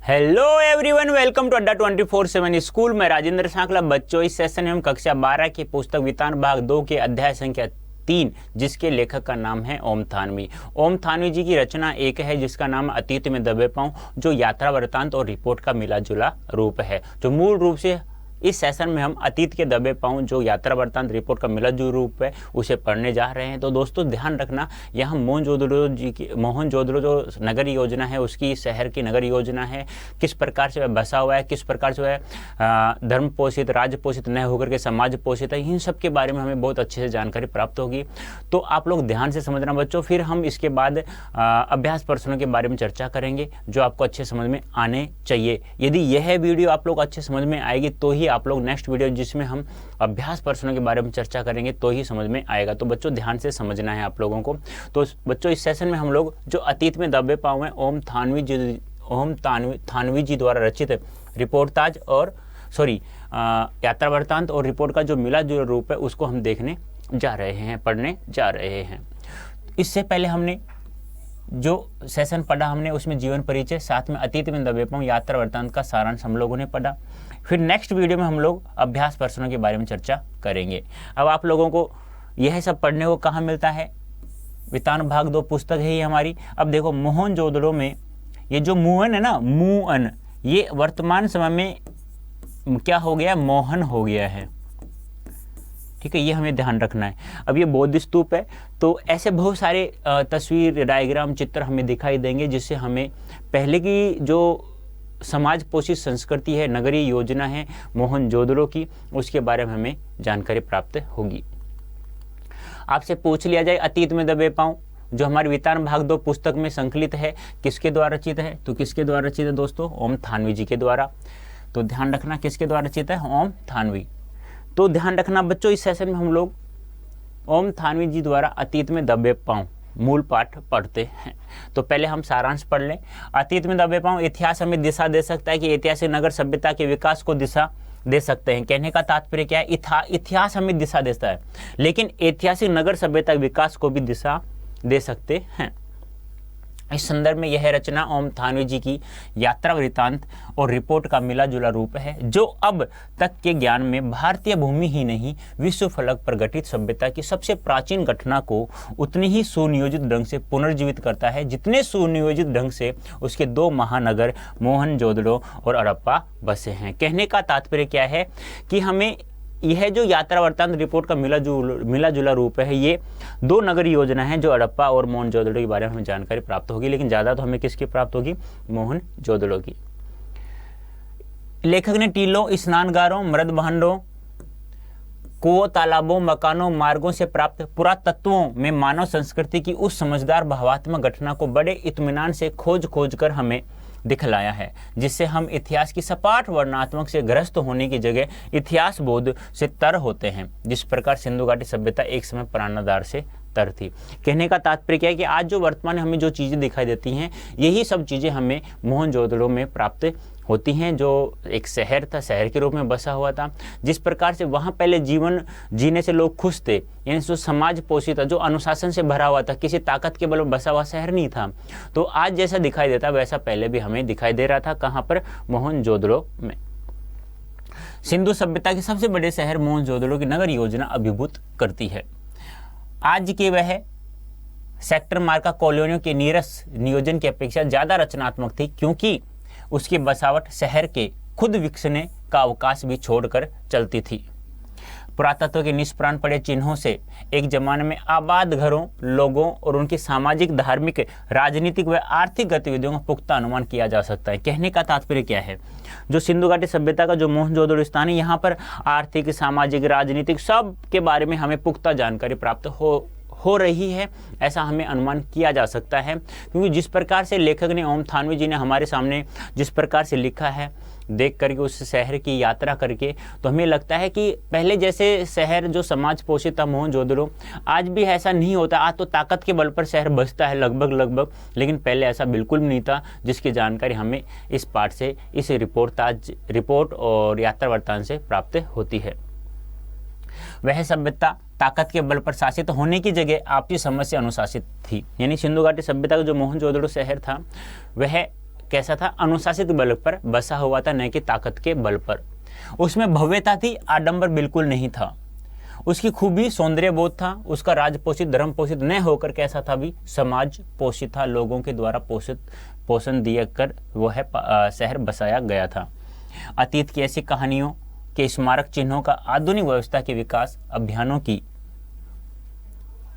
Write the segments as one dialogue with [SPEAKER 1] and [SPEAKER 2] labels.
[SPEAKER 1] Hello everyone, welcome to अड्डा 24/7 school. मैं राजेंद्र सांकला। बच्चों, इस सेशन में हम कक्षा 12 की पुस्तक वितान भाग 2 के अध्याय संख्या 3, जिसके लेखक का नाम है ओम थानवी। ओम थानवी जी की रचना एक है जिसका नाम अतीत में दबे पांव, जो यात्रा वृत्तांत और रिपोर्ट का मिला जुला रूप है। जो मूल रूप से इस सेशन में हम अतीत के दबे पांव, जो यात्रा वृत्तांत रिपोर्ट का मिला जुला रूप है, उसे पढ़ने जा रहे हैं। तो दोस्तों ध्यान रखना, यहाँ मोहनजोदड़ो जो नगर योजना है, उसकी शहर की नगर योजना है, किस प्रकार से वह बसा हुआ है, किस प्रकार से वह धर्म पोषित, राज्य पोषित न होकर के समाज पोषित है, इन सब के बारे में हमें बहुत अच्छे से जानकारी प्राप्त होगी। तो आप लोग ध्यान से समझना बच्चों। फिर हम इसके बाद अभ्यास प्रश्नों के बारे में चर्चा करेंगे, जो आपको अच्छे समझ में आने चाहिए। यदि यह वीडियो आप लोग अच्छे समझ में आएगी तो ही आप लोग नेक्स्ट वीडियो जिसमें हम अभ्यास प्रश्नों के बारे में चर्चा करेंगे तो ही समझ में आएगा। तो बच्चों ध्यान से समझना है आप लोगों को। तो बच्चों इस सेशन में हम लोग जो अतीत में दबे पांव हैं, ओम थानवी जी द्वारा रचित रिपोर्टाज और यात्रा वृत्तांत और रिपोर्ट का जो मिला जुला रूप है, उसको हम देखने जा रहे हैं, पढ़ने जा रहे हैं। इससे पहले हमने जो सेशन पढ़ा हमने उसमें जीवन परिचय, साथ में अतीत में दबे पांव, यात्रा वृत्तांत का सारांश हम लोगों ने पढ़ा। फिर नेक्स्ट वीडियो में हम लोग अभ्यास प्रश्नों के बारे में चर्चा करेंगे। अब आप लोगों को यह सब पढ़ने को कहाँ मिलता है? वितान भाग 2 पुस्तक है ये हमारी। अब देखो, मोहनजोदड़ो में ये जो मुअन है ना, मुअन, ये वर्तमान समय में क्या हो गया? मोहन हो गया है। ठीक है, ये हमें ध्यान रखना है। अब ये बौद्ध स्तूप है, तो ऐसे बहुत सारे तस्वीर, डायग्राम, चित्र हमें दिखाई देंगे, जिससे हमें पहले की जो समाज पोषित संस्कृति है, नगरीय योजना है मोहनजोदड़ो की, उसके बारे में हमें जानकारी प्राप्त होगी। आपसे पूछ लिया जाए अतीत में दबे पांव, जो हमारे वितान भाग 2 पुस्तक में संकलित है, किसके द्वारा रचित है? तो किसके द्वारा रचित है दोस्तों? ओम थानवी जी के द्वारा। तो ध्यान रखना किसके द्वारा रचित है? ओम थानवी। तो ध्यान रखना बच्चों, इस सेशन में हम लोग ओम थानवी जी द्वारा अतीत में दबे पांव मूल पाठ पढ़ते हैं। तो पहले हम सारांश पढ़ लें। अतीत में दबे पांव, इतिहास हमें दिशा दे सकता है कि ऐतिहासिक नगर सभ्यता के विकास को दिशा दे सकते हैं। कहने का तात्पर्य क्या है? इतिहास हमें दिशा देता है, लेकिन ऐतिहासिक नगर सभ्यता के विकास को भी दिशा दे सकते हैं। इस संदर्भ में यह रचना ओम थानवी जी की यात्रा वृत्तांत और रिपोर्ट का मिला जुला रूप है, जो अब तक के ज्ञान में भारतीय भूमि ही नहीं, विश्व फलक पर गठित सभ्यता की सबसे प्राचीन घटना को उतनी ही सुनियोजित ढंग से पुनर्जीवित करता है, जितने सुनियोजित ढंग से उसके 2 महानगर मोहनजोदड़ो और हड़प्पा बसे हैं। कहने का तात्पर्य क्या है कि हमें यह जो यात्रा वृत्तांत रिपोर्ट का मिला जुला रूप है, ये 2 नगर योजना है, जो हड़प्पा और मोहनजोदड़ो के बारे में हमें जानकारी प्राप्त होगी, लेकिन ज़्यादा तो हमें किसकी प्राप्त होगी? मोहनजोदड़ो की। लेखक ने टीलों, स्नानगारों, मृद भांडों, कुओं, तालाबों, मकानों, मार्गों से प्राप्त पुरातत्वों में मानव संस्कृति की उस समझदार भावात्मक घटना को बड़े इत्मीनान से खोज कर हमें दिखलाया है, जिससे हम इतिहास की सपाट वर्णनात्मक से ग्रस्त होने की जगह इतिहास बोध से तर होते हैं, जिस प्रकार सिंधु घाटी सभ्यता एक समय प्राणाधार से तर थी। कहने का तात्पर्य क्या है कि आज जो वर्तमान में हमें जो चीज़ें दिखाई देती हैं, यही सब चीज़ें हमें मोहनजोदड़ो में प्राप्त होती हैं, जो एक शहर था, शहर के रूप में बसा हुआ था। जिस प्रकार से वहाँ पहले जीवन जीने से लोग खुश थे, यानी जो समाज पोषित था, जो अनुशासन से भरा हुआ था, किसी ताकत के बल पर बसा हुआ शहर नहीं था। तो आज जैसा दिखाई देता वैसा पहले भी हमें दिखाई दे रहा था। कहाँ पर? मोहनजोदड़ो में। सिंधु सभ्यता के सबसे बड़े शहर मोहनजोदड़ो की नगर योजना अभिभूत करती है। आज के वह सेक्टर मार्का कॉलोनियों के नीरस नियोजन की अपेक्षा ज़्यादा रचनात्मक थी, क्योंकि उसकी बसावट शहर के खुद विकसने का अवकाश भी छोड़कर चलती थी। पुरातत्व के निष्प्राण पड़े चिन्हों से एक जमाने में आबाद घरों, लोगों और उनकी सामाजिक, धार्मिक, राजनीतिक व आर्थिक गतिविधियों का पुख्ता अनुमान किया जा सकता है। कहने का तात्पर्य क्या है? जो सिंधु घाटी सभ्यता का जो मोहनजोदड़ो स्थान है, यहाँ पर आर्थिक, सामाजिक, राजनीतिक सब के बारे में हमें पुख्ता जानकारी प्राप्त हो रही है, ऐसा हमें अनुमान किया जा सकता है। क्योंकि जिस प्रकार से लेखक ने, ओम थानवी जी ने हमारे सामने जिस प्रकार से लिखा है, देख करके उस शहर की यात्रा करके, तो हमें लगता है कि पहले जैसे शहर जो समाज पोषित था मोहनजोदड़ो, आज भी ऐसा नहीं होता। आज तो ताकत के बल पर शहर बसता है लगभग, लेकिन पहले ऐसा बिल्कुल नहीं था, जिसकी जानकारी हमें इस पाठ से, इस रिपोर्ट और यात्रा वृत्तांत से प्राप्त होती है। वह सभ्यता ताकत के बल पर शासित होने की जगह आपसी समझ से अनुशासित थी। यानी सिंधु घाटी सभ्यता का जो मोहनजोदड़ो शहर था, वह कैसा था, अनुशासित बल पर बसा हुआ था, न कि ताकत के बल पर। उसमें भव्यता थी, आडंबर बिल्कुल नहीं था। उसकी खूबी सौंदर्य बोध था। उसका राजपोषित धर्म पोषित न होकर कैसा था भी, समाज पोषित था, लोगों के द्वारा पोषण दिया कर वह शहर बसाया गया था। अतीत की ऐसी कहानियों के स्मारक चिन्हों का आधुनिक व्यवस्था के विकास अभियानों की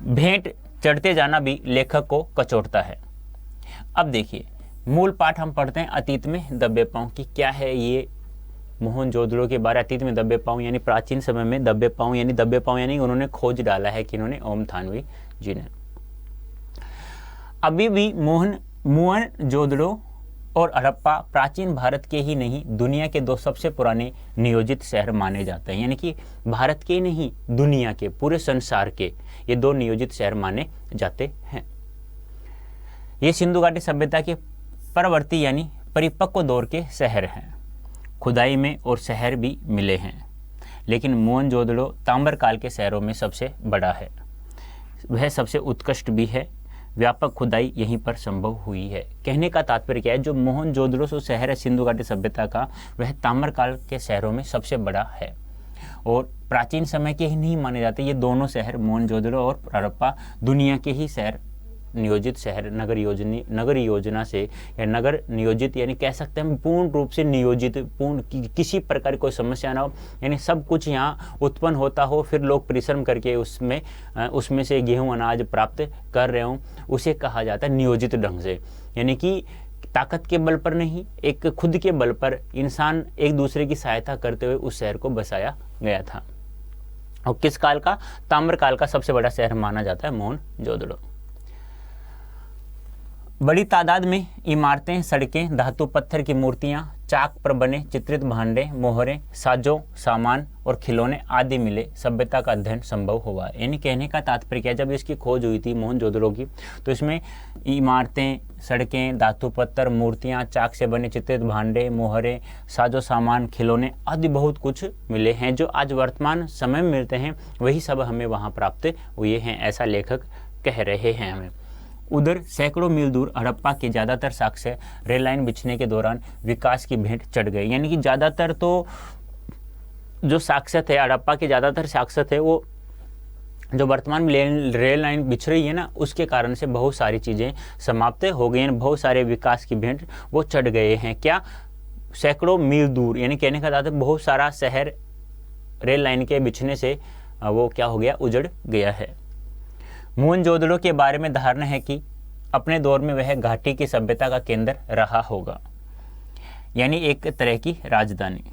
[SPEAKER 1] भेंट चढ़ते जाना भी लेखक को कचोटता है। अब देखिए, मूल पाठ हम पढ़ते हैं अतीत में दबे पांव की। क्या है ये मोहनजोदड़ो के बारे, अतीत में दबे पांव यानी प्राचीन समय में दबे पांव यानी उन्होंने खोज डाला है कि इन्होंने ओम थानवी जी ने। अभी भी मोहनजोदड़ो और हड़प्पा प्राचीन भारत के ही नहीं, दुनिया के 2 सबसे पुराने नियोजित शहर माने जाते हैं। यानी कि भारत के नहीं, दुनिया के, पूरे संसार के ये 2 नियोजित शहर माने जाते हैं। ये सिंधु घाटी सभ्यता के परवर्ती यानी परिपक्व दौर के शहर हैं। खुदाई में और शहर भी मिले हैं, लेकिन मोहनजोदड़ो ताम्रकाल के शहरों में सबसे बड़ा है, वह सबसे उत्कृष्ट भी है। व्यापक खुदाई यहीं पर संभव हुई है। कहने का तात्पर्य क्या है, जो मोहनजोदड़ो जो शहर है सिंधु घाटी सभ्यता का, वह ताम्रकाल के शहरों में सबसे बड़ा है और प्राचीन समय के ही नहीं माने जाते। ये दोनों शहर मोहनजोदड़ो और हड़प्पा दुनिया के ही शहर, नियोजित शहर, नगर योजना से या नगर नियोजित यानी कह सकते हैं हम पूर्ण रूप से नियोजित, किसी प्रकार की कोई समस्या ना हो, यानी सब कुछ यहाँ उत्पन्न होता हो, फिर लोग परिश्रम करके उसमें से गेहूं अनाज प्राप्त कर रहे हों, उसे कहा जाता है नियोजित ढंग से। यानी कि ताकत के बल पर नहीं, एक खुद के बल पर इंसान एक दूसरे की सहायता करते हुए उस शहर को बसाया गया था। और किस काल का, ताम्रकाल का सबसे बड़ा शहर माना जाता है मोहनजोदड़ो। बड़ी तादाद में इमारतें, सड़कें, धातु पत्थर की मूर्तियां, चाक पर बने चित्रित भांडे, मोहरे, साजो सामान और खिलौने आदि मिले, सभ्यता का अध्ययन संभव हुआ। यानी कहने का तात्पर्य क्या, जब इसकी खोज हुई थी मोहनजोदड़ो की, तो इसमें इमारतें, सड़कें, धातु पत्थर, मूर्तियां, चाक से बने चित्रित भांडे, मोहरे, साजो सामान, खिलौने आदि बहुत कुछ मिले हैं। जो आज वर्तमान समय में मिलते हैं वही सब हमें वहाँ प्राप्त हुए हैं, ऐसा लेखक कह रहे हैं हमें। उधर सैकड़ों मील दूर हड़प्पा के ज़्यादातर साक्ष्य रेल लाइन बिछने के दौरान विकास की भेंट चढ़ गए। यानी कि ज़्यादातर तो जो साक्ष्य थे, हड़प्पा के ज़्यादातर साक्ष्य थे, वो जो वर्तमान में रेल लाइन बिछ रही है ना, उसके कारण से बहुत सारी चीज़ें समाप्त हो गई हैं, बहुत सारे विकास की भेंट वो चढ़ गए हैं। क्या, सैकड़ों मील दूर, यानी कहने का तात्पर्य बहुत सारा शहर रेल लाइन के बिछने से वो क्या हो गया, उजड़ गया है। मोहनजोदड़ो के बारे में धारणा है कि अपने दौर में वह घाटी की सभ्यता का केंद्र रहा होगा, यानी एक तरह की राजधानी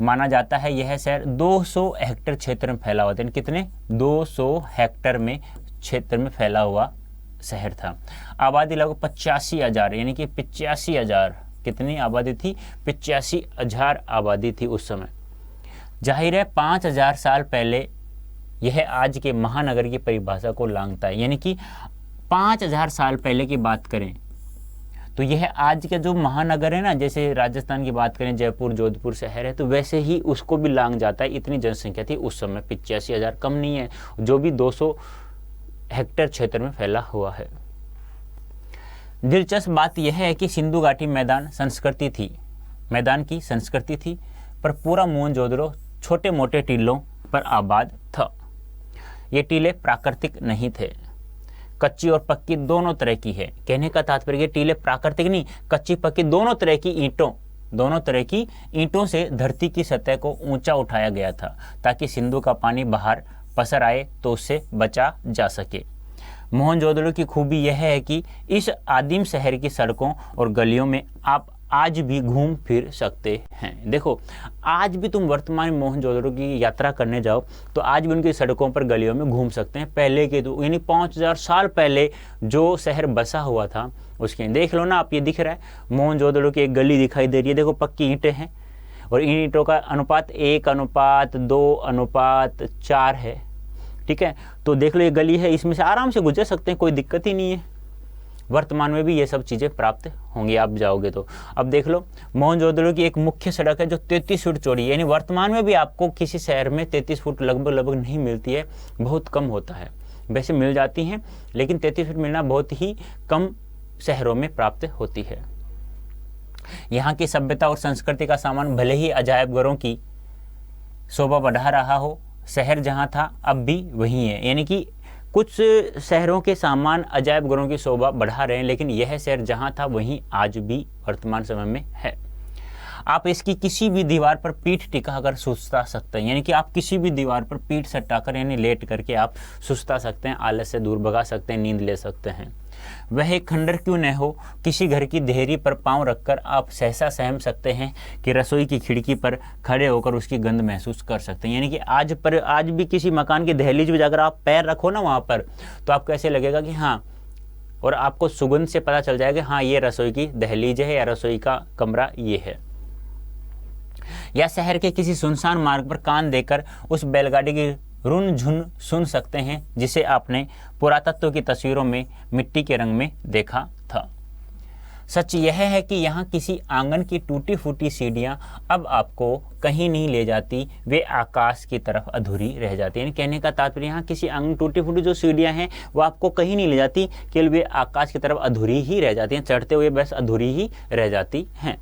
[SPEAKER 1] माना जाता है। यह शहर 200 हेक्टेयर क्षेत्र में फैला हुआ था। कितने, 200 हेक्टेयर में क्षेत्र में फैला हुआ शहर था। आबादी लगभग 85,000, यानी कि 85,000, कितनी आबादी थी, 85,000 आबादी थी उस समय। जाहिर है 5,000 साल पहले यह आज के महानगर की परिभाषा को लांघता है। यानी कि 5,000 साल पहले की बात करें तो यह आज के जो महानगर है ना, जैसे राजस्थान की बात करें, जयपुर, जोधपुर शहर है, तो वैसे ही उसको भी लांघ जाता है। इतनी जनसंख्या थी उस समय, 85,000 कम नहीं है, जो भी 200 हेक्टेयर क्षेत्र में फैला हुआ है। दिलचस्प बात यह है कि सिंधु घाटी मैदान की संस्कृति थी, पर पूरा मोहनजोदड़ो छोटे मोटे टीलों पर आबाद था। ये टीले प्राकृतिक नहीं थे, कच्ची और पक्की दोनों तरह की है। कहने का तात्पर्य टीले प्राकृतिक नहीं, कच्ची पक्की दोनों तरह की ईंटों से धरती की सतह को ऊंचा उठाया गया था, ताकि सिंधु का पानी बाहर पसर आए तो उससे बचा जा सके। मोहनजोदड़ो की खूबी यह है कि इस आदिम शहर की सड़कों और गलियों में आप आज भी घूम फिर सकते हैं। देखो, आज भी तुम वर्तमान मोहनजोदड़ो की यात्रा करने जाओ तो आज भी उनकी सड़कों पर गलियों में घूम सकते हैं। पहले के तो यानी 5,000 साल पहले जो शहर बसा हुआ था उसके देख लो ना आप, ये दिख रहा है मोहनजोदड़ो की एक गली दिखाई दे रही है। देखो, पक्की ईंटें हैं और इन ईंटों का अनुपात 1:2:4 है। ठीक है, तो देख लो ये गली है, इसमें से आराम से गुजर सकते हैं, कोई दिक्कत ही नहीं है। वर्तमान में भी ये सब चीज़ें प्राप्त होंगी आप जाओगे तो। अब देख लो, मोहनजोदड़ो की एक मुख्य सड़क है जो 33 फुट चौड़ी है। यानी वर्तमान में भी आपको किसी शहर में 33 फुट लगभग नहीं मिलती है, बहुत कम होता है। वैसे मिल जाती हैं, लेकिन 33 फुट मिलना बहुत ही कम शहरों में प्राप्त होती है। यहाँ की सभ्यता और संस्कृति का सामान भले ही अजायब घरों की शोभा बढ़ा रहा हो, शहर जहाँ था अब भी वही है। यानी कि कुछ शहरों के सामान अजायब घरों की शोभा बढ़ा रहे हैं, लेकिन यह शहर जहाँ था वहीं आज भी वर्तमान समय में है। आप इसकी किसी भी दीवार पर पीठ टिकाकर सुस्ता सकते हैं, यानी कि आप किसी भी दीवार पर पीठ सटाकर यानी लेट करके आप सुस्ता सकते हैं, आलस से दूर भगा सकते हैं, नींद ले सकते हैं। वह एक खंडर क्यों न हो, किसी घर की देहरी पर पांव रखकर आप सहसा सहम सकते हैं कि रसोई की खिड़की पर खड़े होकर उसकी गंध महसूस कर सकते हैं। यानी कि आज भी किसी मकान की दहलीज में जाकर आप पैर रखो ना वहाँ पर, तो आपको ऐसे लगेगा कि हाँ, और आपको सुगंध से पता चल जाएगा हाँ ये रसोई की दहलीज है या रसोई का कमरा ये है। या शहर के किसी सुनसान मार्ग पर कान देकर उस बैलगाड़ी की रुन झुन सुन सकते हैं जिसे आपने पुरातत्व की तस्वीरों में मिट्टी के रंग में देखा था। सच यह है कि यहाँ किसी आंगन की टूटी फूटी सीढ़ियाँ अब आपको कहीं नहीं ले जाती, वे आकाश की तरफ अधूरी रह जाती हैं। कहने का तात्पर्य यहाँ किसी आंगन टूटी फूटी जो सीढ़ियाँ हैं वो आपको कहीं नहीं ले जाती, केवल वे आकाश की तरफ अधूरी ही रह जाती हैं, चढ़ते हुए बस अधूरी ही रह जाती हैं।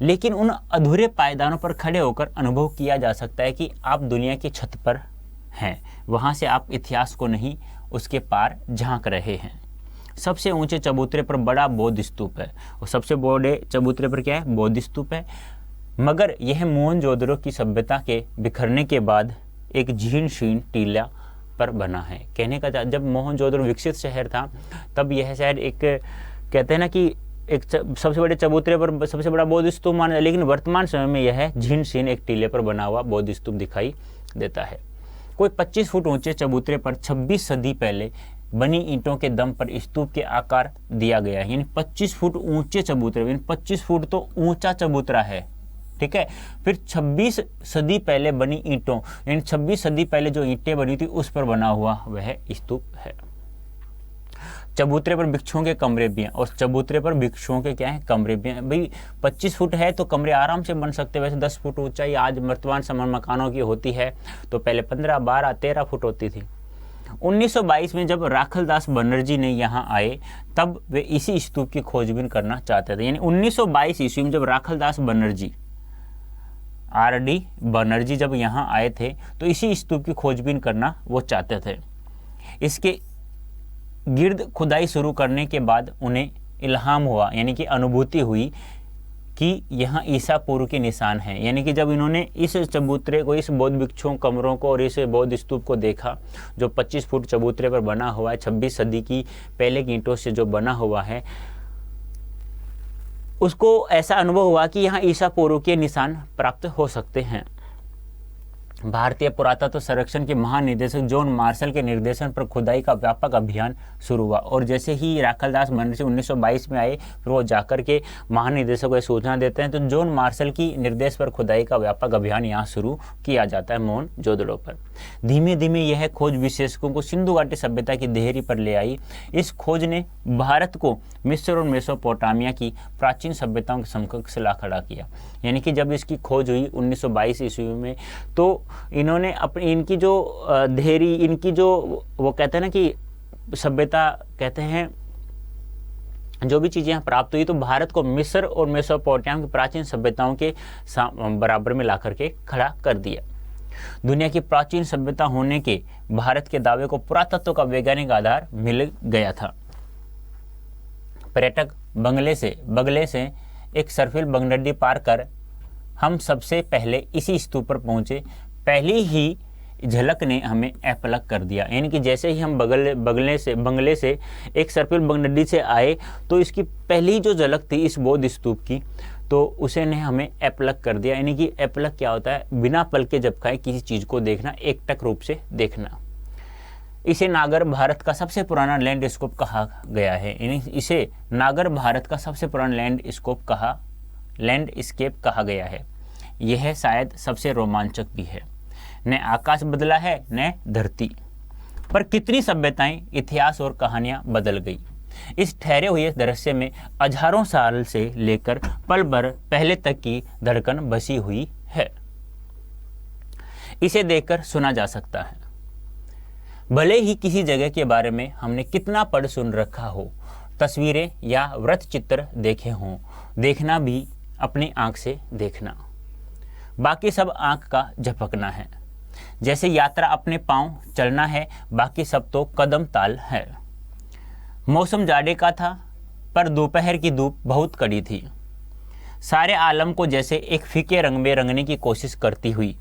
[SPEAKER 1] लेकिन उन अधूरे पायदानों पर खड़े होकर अनुभव किया जा सकता है कि आप दुनिया की छत पर हैं, वहाँ से आप इतिहास को नहीं उसके पार झांक रहे हैं। सबसे ऊंचे चबूतरे पर बड़ा बौद्ध स्तूप है, और सबसे बड़े चबूतरे पर क्या है? बौद्ध स्तूप है। मगर यह मोहनजोदड़ो की सभ्यता के बिखरने के बाद एक जीर्ण शीर्ण टीला पर बना है। कहने का जब मोहनजोदड़ो विकसित शहर था तब यह शहर एक कहते हैं ना कि एक सबसे बड़े चबूतरे पर सबसे बड़ा बौद्ध स्तूप माना, लेकिन वर्तमान समय में यह जीर्ण शीर्ण एक टीले पर बना हुआ बौद्ध स्तूप दिखाई देता है। कोई 25 फुट ऊंचे चबूतरे पर 26 सदी पहले बनी ईंटों के दम पर स्तूप के आकार दिया गया है। यानी 25 फुट ऊंचे चबूतरे, यानी 25 फुट तो ऊंचा चबूतरा है, ठीक है। फिर 26 सदी पहले बनी ईंटों, यानी 26 सदी पहले जो ईंटें बनी थी उस पर बना हुआ वह स्तूप है। चबूतरे पर भिक्षुओं के कमरे भी हैं, और चबूतरे पर भिक्षुओं के क्या है? कमरे भी हैं। भाई 25 फुट है तो कमरे आराम से बन सकते हैं। वैसे 10 फुट ऊंचाई आज वर्तमान समय मकानों की होती है, तो पहले 15, 12, 13 फुट होती थी। 1922 में जब राखलदास बनर्जी ने यहाँ आए तब वे इसी स्तूप की खोजबीन करना चाहते थे। यानी 1922 ईस्वी में जब राखलदास बनर्जी RD बनर्जी जब यहाँ आए थे तो इसी स्तूप की खोजबीन करना वो चाहते थे। इसके गिर्द खुदाई शुरू करने के बाद उन्हें इल्हाम हुआ, यानी कि अनुभूति हुई कि यहाँ ईसा पूर्व के निशान हैं। यानी कि जब इन्होंने इस चबूतरे को, इस बौद्ध भिक्षुओं कमरों को और इस बौद्ध स्तूप को देखा जो 25 फुट चबूतरे पर बना हुआ है, 26 सदी की पहले की ईंटों से जो बना हुआ है, उसको ऐसा अनुभव हुआ कि यहाँ ईसा पूर्व के निशान प्राप्त हो सकते हैं। भारतीय पुरातत्व संरक्षण के महानिदेशक जॉन मार्शल के निर्देशन पर खुदाई का व्यापक अभियान शुरू हुआ, और जैसे ही राखलदास बनर्जी 1922 में आए फिर वो जाकर के महानिदेशक को सूचना देते हैं, तो जॉन मार्शल की निर्देश पर खुदाई का व्यापक अभियान यहाँ शुरू किया जाता है मोहनजोदड़ो पर। धीमे धीमे यह खोज विशेषज्ञों को सिंधु घाटी सभ्यता की देहरी पर ले आई। इस खोज ने भारत को मिस्र और मेसोपोटामिया की प्राचीन सभ्यताओं के समकक्ष ला खड़ा किया। यानी कि जब इसकी खोज हुई 1922 ईस्वी में, तो इन्होंने अपनी इनकी जो देहरी, इनकी जो वो कहते हैं ना कि सभ्यता कहते हैं, जो भी चीज़ें यहाँ प्राप्त हुई तो भारत को मिस्र और मेसोपोटामिया की प्राचीन सभ्यताओं के बराबर में ला करके खड़ा कर दिया। दुनिया की प्राचीन सभ्यता होने के भारत के दावे को पुरातत्व का वैज्ञानिक आधार मिल गया था। पर्यटक बगले से एक सरफिल बगनडी पार कर हम सबसे पहले इसी स्तूप पर पहुंचे। पहली ही झलक ने हमें अपलक कर दिया। यानी कि जैसे ही हम बंगले से एक सरफिल बगनडी से आए तो इसकी पहली जो झलक थी इस बौद्ध स्तूप की, तो उसे ने हमें अपलक कर दिया। यानी कि अपलक क्या होता है? बिना पल के झपकाए किसी चीज़ को देखना, एकटक रूप से देखना। इसे नागर भारत का सबसे पुराना लैंडस्केप कहा गया है। यानी इसे नागर भारत का सबसे पुराना लैंडस्केप कहा गया है। यह शायद सबसे रोमांचक भी है। न आकाश बदला है न धरती, पर कितनी सभ्यताएं, इतिहास और कहानियां बदल गई। इस ठहरे हुए दृश्य में हजारों साल से लेकर पल भर पहले तक की धड़कन बसी हुई है। इसे देखकर सुना जा सकता है। भले ही किसी जगह के बारे में हमने कितना पढ़ सुन रखा हो, तस्वीरें या वृत्त चित्र देखे हों, देखना भी अपनी आंख से देखना, बाकी सब आंख का झपकना है। जैसे यात्रा अपने पांव चलना है, बाकी सब तो कदम ताल है। मौसम जाड़े का था, पर दोपहर की धूप बहुत कड़ी थी, सारे आलम को जैसे एक फीके रंग में रंगने की कोशिश करती हुई।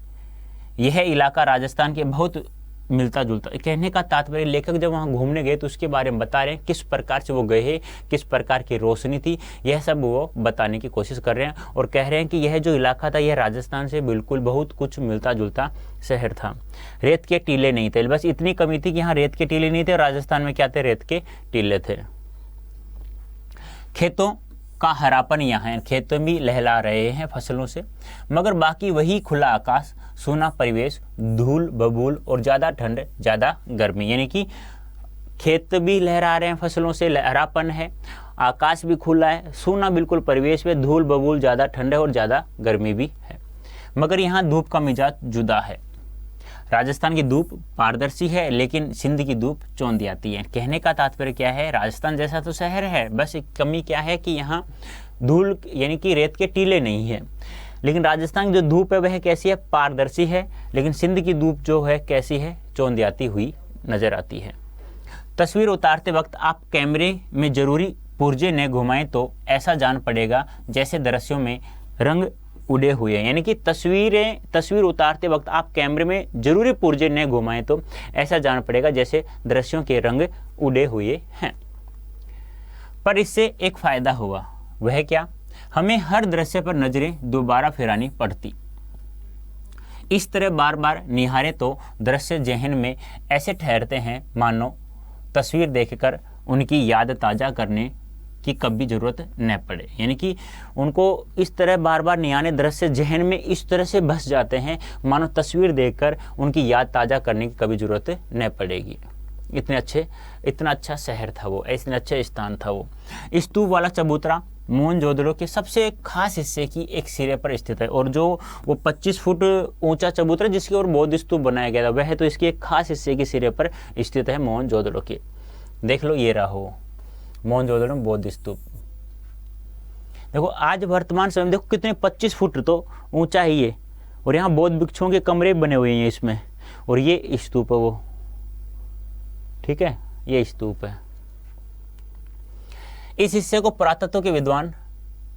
[SPEAKER 1] यह इलाका राजस्थान के बहुत मिलता जुलता। कहने का तात्पर्य, लेखक जब वहाँ घूमने गए तो उसके बारे में बता रहे हैं, किस प्रकार से वो गए हैं, किस प्रकार की रोशनी थी, यह सब वो बताने की कोशिश कर रहे हैं। और कह रहे हैं कि यह जो इलाका था यह राजस्थान से बिल्कुल बहुत कुछ मिलता जुलता शहर था। रेत के टीले नहीं थे, बस इतनी कमी थी कि यहाँ रेत के टीले नहीं थे, राजस्थान में क्या थे, रेत के टीले थे। खेतों का हरापन यहाँ है, खेतों भी लहला रहे हैं फसलों से, मगर बाकी वही खुला आकाश, सूना परिवेश, धूल बबूल और ज़्यादा ठंड ज़्यादा गर्मी। यानी कि खेत भी लहरा रहे हैं फसलों से, हरापन है, आकाश भी खुला है, सूना बिल्कुल परिवेश में, धूल बबूल, ज़्यादा ठंड है और ज़्यादा गर्मी भी है। मगर यहाँ धूप का मिजाज जुदा है। राजस्थान की धूप पारदर्शी है, लेकिन सिंध की धूप चौंधी आती है। कहने का तात्पर्य क्या है, राजस्थान जैसा तो शहर है, बस एक कमी क्या है कि यहाँ धूल यानी कि रेत के टीले नहीं है। लेकिन राजस्थान की जो धूप है वह कैसी है, पारदर्शी है, लेकिन सिंध की धूप जो है कैसी है, चौंधी आती हुई नजर आती है। तस्वीर उतारते वक्त आप कैमरे में जरूरी पुर्जे न घुमाएं तो ऐसा जान पड़ेगा जैसे दृश्यों में रंग उड़े हुए हैं। यानी कि तस्वीर उतारते वक्त आप कैमरे में जरूरी पुर्जे न घुमाएं तो ऐसा जान पड़ेगा जैसे दृश्यों के रंग उड़े हुए हैं। पर इससे एक फायदा हुआ, वह क्या, हमें हर दृश्य पर नजरें दोबारा फिरानी पड़ती। इस तरह बार बार निहारे तो दृश्य जहन में ऐसे ठहरते हैं मानो तस्वीर देखकर उनकी याद ताज़ा करने की कभी ज़रूरत न पड़े। यानी कि उनको इस तरह बार बार निहारे दृश्य जहन में इस तरह से बस जाते हैं मानो तस्वीर देखकर उनकी याद ताज़ा करने की कभी ज़रूरत न पड़ेगी। इतना अच्छा शहर था वो, इतने अच्छे स्थान था वो। स्तूप वाला चबूतरा मोहनजोदड़ो के सबसे खास हिस्से की एक सिरे पर स्थित है, और जो वो 25 फुट ऊंचा चबूतरा जिसकी ओर बौद्ध स्तूप बनाया गया था वह तो इसके एक खास हिस्से के सिरे पर स्थित है मोहनजोदड़ो के। देख लो, ये रहो मोहनजोदड़ो बौद्ध स्तूप। देखो आज वर्तमान समय देखो कितने 25 फुट तो ऊंचा ही है, और यहाँ बौद्ध भिक्षुओं के कमरे बने हुए हैं इसमें, और ये स्तूप है वो, ठीक है, ये स्तूप है। इस हिस्से को पुरातत्व के विद्वान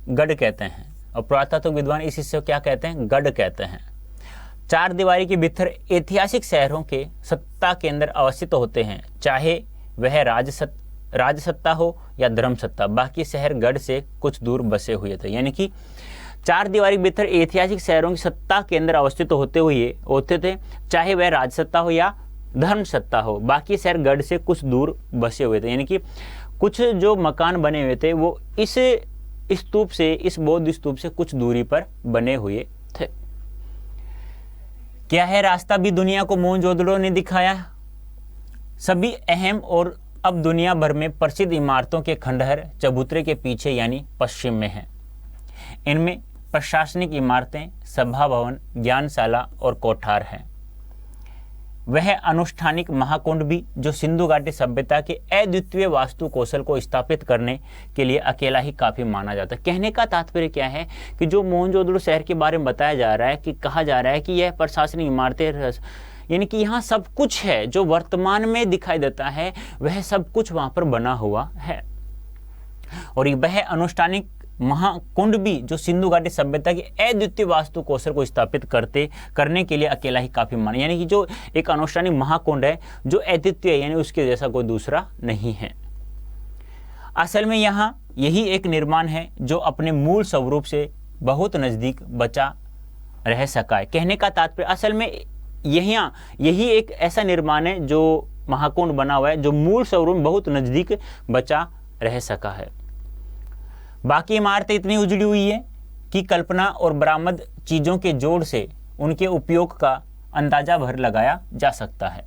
[SPEAKER 1] गढ़ कहते हैं, और पुरातत्व विद्वान इस हिस्से को क्या कहते हैं, गढ़ कहते हैं। चार दीवारी के भीतर ऐतिहासिक शहरों के सत्ता केंद्र अवस्थित होते हैं, चाहे वह राजसत्ता हो या धर्म सत्ता। बाकी शहर गढ़ से कुछ दूर बसे हुए थे। यानी कि चार दीवारी के भीतर ऐतिहासिक शहरों की सत्ता केंद्र अवस्थित होते थे, चाहे वह राजसत्ता हो या धर्म सत्ता हो। बाकी शहर गढ़ से कुछ दूर बसे हुए थे। यानी कि कुछ जो मकान बने हुए थे वो इस स्तूप से, इस बौद्ध स्तूप से कुछ दूरी पर बने हुए थे। क्या है रास्ता भी दुनिया को मोहनजोदड़ो ने दिखाया। सभी अहम और अब दुनिया भर में प्रसिद्ध इमारतों के खंडहर चबूतरे के पीछे यानी पश्चिम में हैं। इनमें प्रशासनिक इमारतें, सभा भवन, ज्ञानशाला और कोठार हैं। वह अनुष्ठानिक महाकुंड भी, जो सिंधु घाटी सभ्यता के अद्वितीय वास्तु कौशल को स्थापित करने के लिए अकेला ही काफी माना जाता है। कहने का तात्पर्य क्या है कि जो मोहनजोदड़ो शहर के बारे में बताया जा रहा है, कि कहा जा रहा है कि यह प्रशासनिक इमारतें, यानी कि यहाँ सब कुछ है जो वर्तमान में दिखाई देता है, वह सब कुछ वहां पर बना हुआ है। और वह अनुष्ठानिक महाकुंड भी, जो सिंधु घाटी सभ्यता की अद्वितीय वास्तु कौशल को स्थापित करने के लिए अकेला ही काफी माना। यानी कि जो एक अनुष्ठानिक महाकुंड है जो अद्वितीय है, यानी उसके जैसा कोई दूसरा नहीं है। असल में यहाँ यही एक निर्माण है जो अपने मूल स्वरूप से बहुत नजदीक बचा रह सका है। कहने का तात्पर्य असल में यही एक ऐसा निर्माण है जो महाकुंड बना हुआ है, जो मूल स्वरूप में बहुत नजदीक बचा रह सका है। बाकी इमारतें इतनी उजड़ी हुई है कि कल्पना और बरामद चीज़ों के जोड़ से उनके उपयोग का अंदाजा भर लगाया जा सकता है।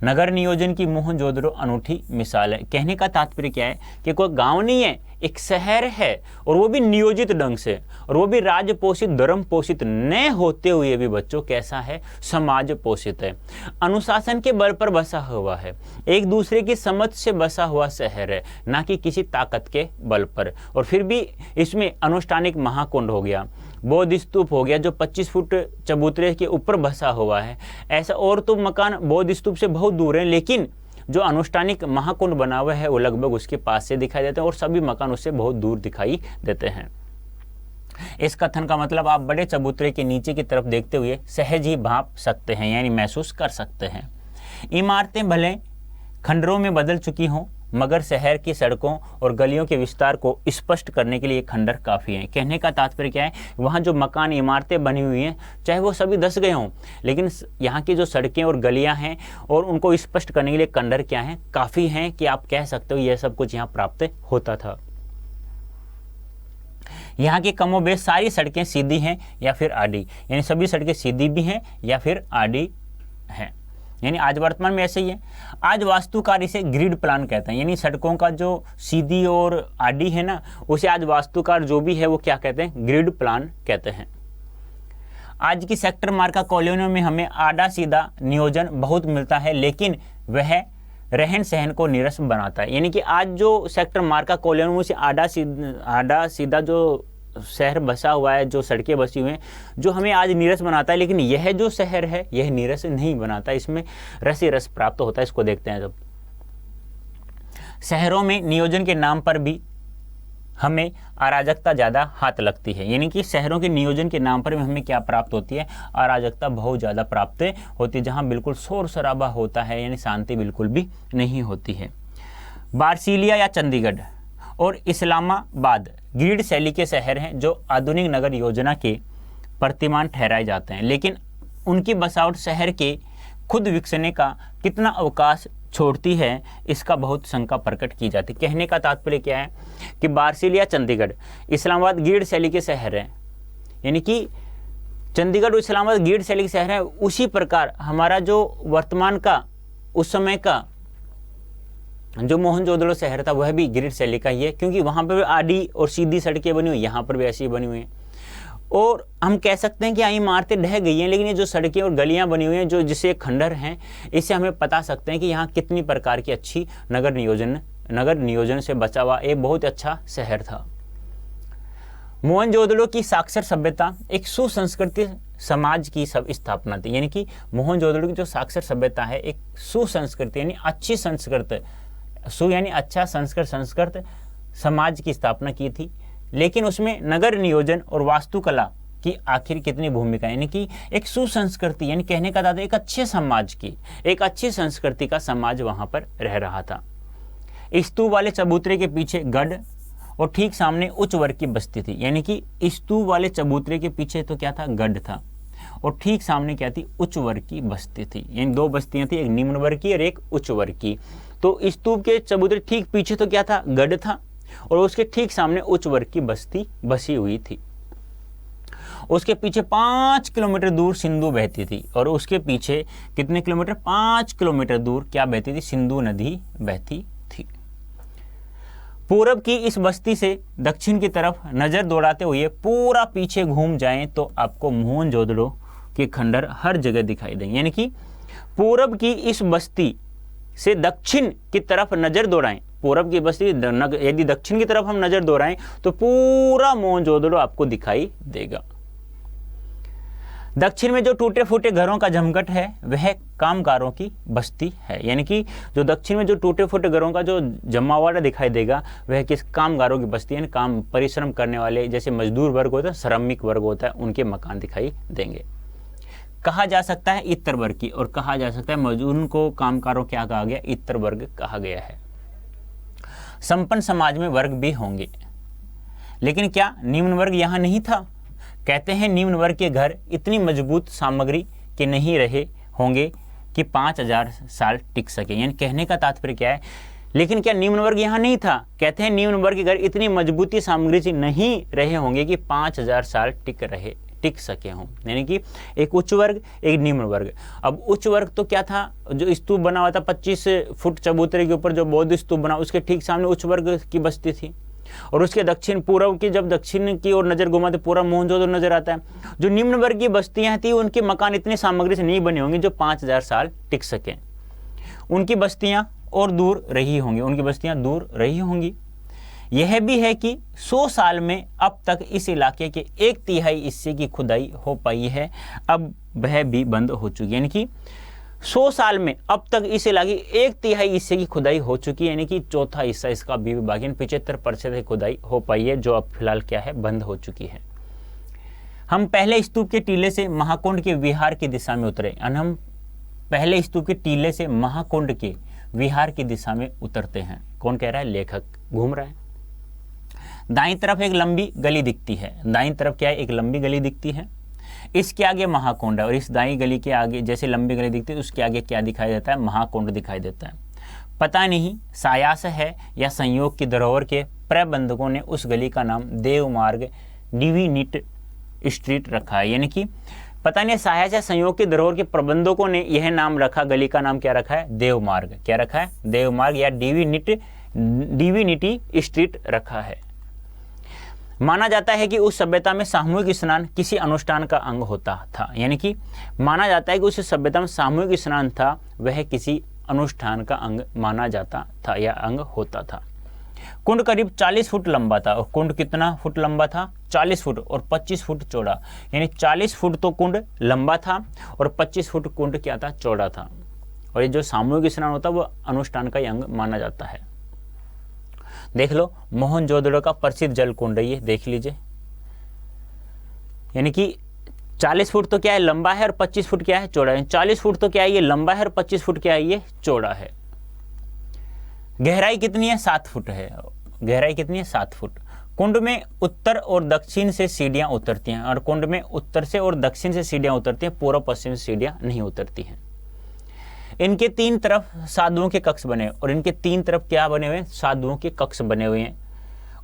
[SPEAKER 1] नगर नियोजन की मोहनजोदड़ो अनूठी मिसाल है। कहने का तात्पर्य क्या है कि कोई गांव नहीं है, एक शहर है और वो भी नियोजित ढंग से, और वो भी राज्य पोषित धर्म पोषित न होते हुए भी बच्चों कैसा है, समाज पोषित है, अनुशासन के बल पर बसा हुआ है, एक दूसरे की समझ से बसा हुआ शहर है, ना कि किसी ताकत के बल पर। और फिर भी इसमें अनुष्ठानिक महाकुंड हो गया, बौद्ध स्तूप हो गया जो 25 फुट चबूतरे के ऊपर बसा हुआ है। ऐसा और तो मकान बौद्ध स्तूप से बहुत दूर है, लेकिन जो अनुष्ठानिक महाकुंड बना हुआ है वो लगभग उसके पास से दिखाई देते हैं, और सभी मकान उससे बहुत दूर दिखाई देते हैं। इस कथन का मतलब आप बड़े चबूतरे के नीचे की तरफ देखते हुए सहज ही भाप सकते हैं, यानी महसूस कर सकते हैं। इमारतें भले खंडरों में बदल चुकी हों, मगर शहर की सड़कों और गलियों के विस्तार को स्पष्ट करने के लिए खंडर काफ़ी हैं। कहने का तात्पर्य क्या है, वहाँ जो मकान इमारतें बनी हुई हैं चाहे वो सभी धस गए हों, लेकिन यहाँ की जो सड़कें और गलियाँ हैं और उनको स्पष्ट करने के लिए खंडर क्या हैं, काफ़ी हैं कि आप कह सकते हो यह सब कुछ यहाँ प्राप्त होता था। यहाँ की कमोबेश सारी सड़कें सीधी हैं या फिर आड़ी, यानी सभी सड़कें सीधी भी हैं या फिर आड़ी हैं, यानी आज वर्तमान में ऐसे ही है। आज वास्तुकार इसे ग्रिड प्लान कहते हैं, यानी सड़कों का जो सीधी और आड़ी है ना, उसे आज वास्तुकार जो भी है वो क्या कहते हैं, ग्रिड प्लान कहते हैं। आज की सेक्टर मार्का कॉलोनियों में हमें आड़ा सीधा नियोजन बहुत मिलता है, लेकिन वह रहन सहन को नीरस बनाता है। यानी कि आज जो सेक्टर मार्का कॉलोनियों में से आड़ा सीधा जो शहर बसा हुआ है, जो सड़कें बसी हुई हैं, जो हमें आज नीरस बनाता है, लेकिन यह जो शहर है यह नीरस नहीं बनाता, इसमें रस ही रस प्राप्त होता है। इसको देखते हैं। जब शहरों में नियोजन के नाम पर भी हमें अराजकता ज़्यादा हाथ लगती है, यानी कि शहरों के नियोजन के नाम पर भी हमें क्या प्राप्त होती है, अराजकता बहुत ज़्यादा प्राप्त होती है, जहाँ बिल्कुल शोर शराबा होता है, यानी शांति बिल्कुल भी नहीं होती है। बार्सिलिया या चंडीगढ़ और इस्लामाबाद ग्रिड शैली के शहर हैं जो आधुनिक नगर योजना के प्रतिमान ठहराए जाते हैं, लेकिन उनकी बसावट शहर के खुद विकसने का कितना अवकाश छोड़ती है, इसका बहुत शंका प्रकट की जाती है। कहने का तात्पर्य क्या है कि बार्सिलिया, चंडीगढ़, इस्लामाबाद ग्रिड शैली के शहर हैं, यानी कि चंडीगढ़ और इस्लामाबाद ग्रिड शैली के शहर हैं। उसी प्रकार हमारा जो वर्तमान का उस समय का जो मोहनजोदड़ो शहर था वह भी ग्रिड शैली का ही है, क्योंकि वहाँ पर आड़ी और सीधी सड़कें बनी हुई, यहाँ पर भी ऐसी बनी हुई हैं। और हम कह सकते हैं कि यहाँ इमारतें ढह गई हैं, लेकिन ये जो सड़कें और गलियाँ बनी हुई हैं जो जिसे खंडर हैं, इससे हमें बता सकते हैं कि यहाँ कितनी प्रकार की अच्छी नगर नियोजन से बचा हुआ एक बहुत अच्छा शहर था। मोहनजोदड़ो की साक्षर सभ्यता एक सुसंस्कृत समाज की स्थापना थी, यानी कि मोहनजोदड़ो की जो साक्षर सभ्यता है एक सुसंस्कृत यानी अच्छी संस्कृत, यानी अच्छा संस्कृत समाज की स्थापना की थी। लेकिन उसमें नगर नियोजन और वास्तुकला की आखिर कितनी भूमिका, यानी कि एक सुसंस्कृति, यानी कहने का दादा एक अच्छे समाज की, एक अच्छी संस्कृति का समाज वहां पर रह रहा था। स्तूप वाले चबूतरे के पीछे गढ़ और ठीक सामने उच्च वर्ग की बस्ती थी, यानी कि स्तूप वाले चबूतरे के पीछे तो क्या था, गढ़ था, और ठीक सामने क्या थी, उच्च वर्ग की बस्ती थी। यानी दो बस्तियां थी, एक निम्न वर्ग की और एक उच्च वर्ग की। तो स्तूप के चबूतरे ठीक पीछे तो क्या था, गढ़ था, और उसके ठीक सामने उच्च वर्ग की बस्ती बसी हुई थी। उसके पीछे 5 किलोमीटर दूर सिंधु बहती थी, और उसके पीछे कितने किलोमीटर, 5 किलोमीटर दूर क्या बहती थी, सिंधु नदी बहती थी। पूरब की इस बस्ती से दक्षिण की तरफ नजर दौड़ाते हुए पूरा पीछे घूम जाएं तो आपको मोहनजोदड़ो के खंडर हर जगह दिखाई देंगे। यानी कि पूरब की इस बस्ती से दक्षिण की तरफ नजर दौड़ाएं, पूरब की बस्ती यदि दक्षिण की तरफ हम नजर दौड़ाएं तो पूरा मोहनजोदड़ो आपको दिखाई देगा। दक्षिण में जो टूटे फूटे घरों का जमघट है वह कामगारों की बस्ती है, यानी कि जो दक्षिण में जो टूटे फूटे घरों का जो जमावड़ा दिखाई देगा वह किस कामगारों की बस्ती है, काम परिश्रम करने वाले जैसे मजदूर वर्ग होता है, श्रमिक वर्ग होता है, उनके मकान दिखाई देंगे। कहा जा सकता है इतर वर्ग की, और कहा जा सकता है मजदूर को कामगारों क्या कहा गया, इतर वर्ग कहा गया है। संपन्न समाज में वर्ग भी होंगे, लेकिन क्या निम्न वर्ग यहाँ नहीं था? कहते हैं निम्न वर्ग के घर इतनी मजबूत सामग्री के नहीं रहे होंगे कि 5000 साल टिक सके। यानी कहने का तात्पर्य क्या है, लेकिन क्या निम्न वर्ग यहाँ नहीं था? कहते हैं निम्न वर्ग के घर इतनी मजबूती सामग्री से नहीं रहे होंगे कि 5000 साल टिक सके हों। यानी कि एक उच्च वर्ग, एक निम्न वर्ग। अब उच्च वर्ग तो क्या था, जो स्तूप बना हुआ था 25 फुट चबूतरे के ऊपर जो बौद्ध स्तूप बना, उसके ठीक सामने उच्च वर्ग की बस्ती थी। और उसके दक्षिण पूर्व की जब दक्षिण की ओर नजर घुमाते पूरा मोहनजोदड़ो नजर आता है। जो निम्न वर्ग की बस्तियां थी उनके मकान इतनी सामग्री से नहीं बने होंगे जो 5000 साल टिक सके। उनकी बस्तियां और दूर रही होंगी, उनकी बस्तियां दूर रही होंगी। यह भी है कि 100 साल में अब तक इस इलाके के 1/3 हिस्से की खुदाई हो पाई है, अब वह भी बंद हो चुकी है। यानी कि 100 साल में अब तक इस इलाके 1/3 हिस्से की खुदाई हो चुकी है, यानी कि चौथा हिस्सा इसका भी बाकी 75% की खुदाई हो पाई है, जो अब फिलहाल क्या है, बंद हो चुकी है। हम पहले स्तूप के टीले से महाकुंड के विहार की दिशा में उतरे। हम पहले स्तूप के टीले से महाकुंड के विहार की दिशा में उतरते हैं। कौन कह रहा है? लेखक घूम रहा है। दाईं तरफ एक लंबी गली दिखती है। दाईं तरफ क्या है? एक लंबी गली दिखती है। इसके आगे महाकुंड है और इस दाईं गली के आगे जैसे लंबी गली दिखती है उसके आगे क्या दिखाई देता है? महाकुंड दिखाई देता है। पता नहीं सायास है या संयोग की धरोहर के प्रबंधकों ने उस गली का नाम देव मार्ग डिविनिट स्ट्रीट रखा है। यानी कि पता नहीं सायास या संयोग की धरोहर के प्रबंधकों ने यह नाम रखा, गली का नाम क्या रखा है? देव मार्ग। क्या रखा है? देव मार्ग या डिविनिटी स्ट्रीट रखा है। माना जाता है कि उस सभ्यता में सामूहिक स्नान किसी अनुष्ठान का अंग होता था। यानी कि माना जाता है कि उस सभ्यता में सामूहिक स्नान था, वह किसी अनुष्ठान का अंग माना जाता था या अंग होता था। कुंड करीब 40 फुट लंबा था और कुंड कितना फुट लंबा था? 40 फुट और 25 फुट चौड़ा। यानी 40 फुट तो कुंड लंबा था और 25 फुट कुंड क्या था? चौड़ा था। और ये जो सामूहिक स्नान होता है वो अनुष्ठान का अंग माना जाता है। देख लो, मोहनजोदड़ो का प्रसिद्ध जल कुंड है ये, देख लीजिए। यानी कि 40 फुट तो क्या है? लंबा है और 25 फुट क्या है? चौड़ा है। 40 फुट तो क्या है? ये लंबा है और 25 फुट क्या है? ये चौड़ा है। गहराई कितनी है? 7 फुट है। गहराई कितनी है? 7 फुट। कुंड में उत्तर और दक्षिण से सीढ़ियां उतरती हैं और कुंड में उत्तर से और दक्षिण से सीढ़ियां उतरती हैं, पूर्व पश्चिम से सीढ़ियां नहीं उतरती हैं। इनके 3 तरफ साधुओं के कक्ष बने और इनके 3 तरफ क्या बने हुए हैं? साधुओं के कक्ष बने हुए हैं।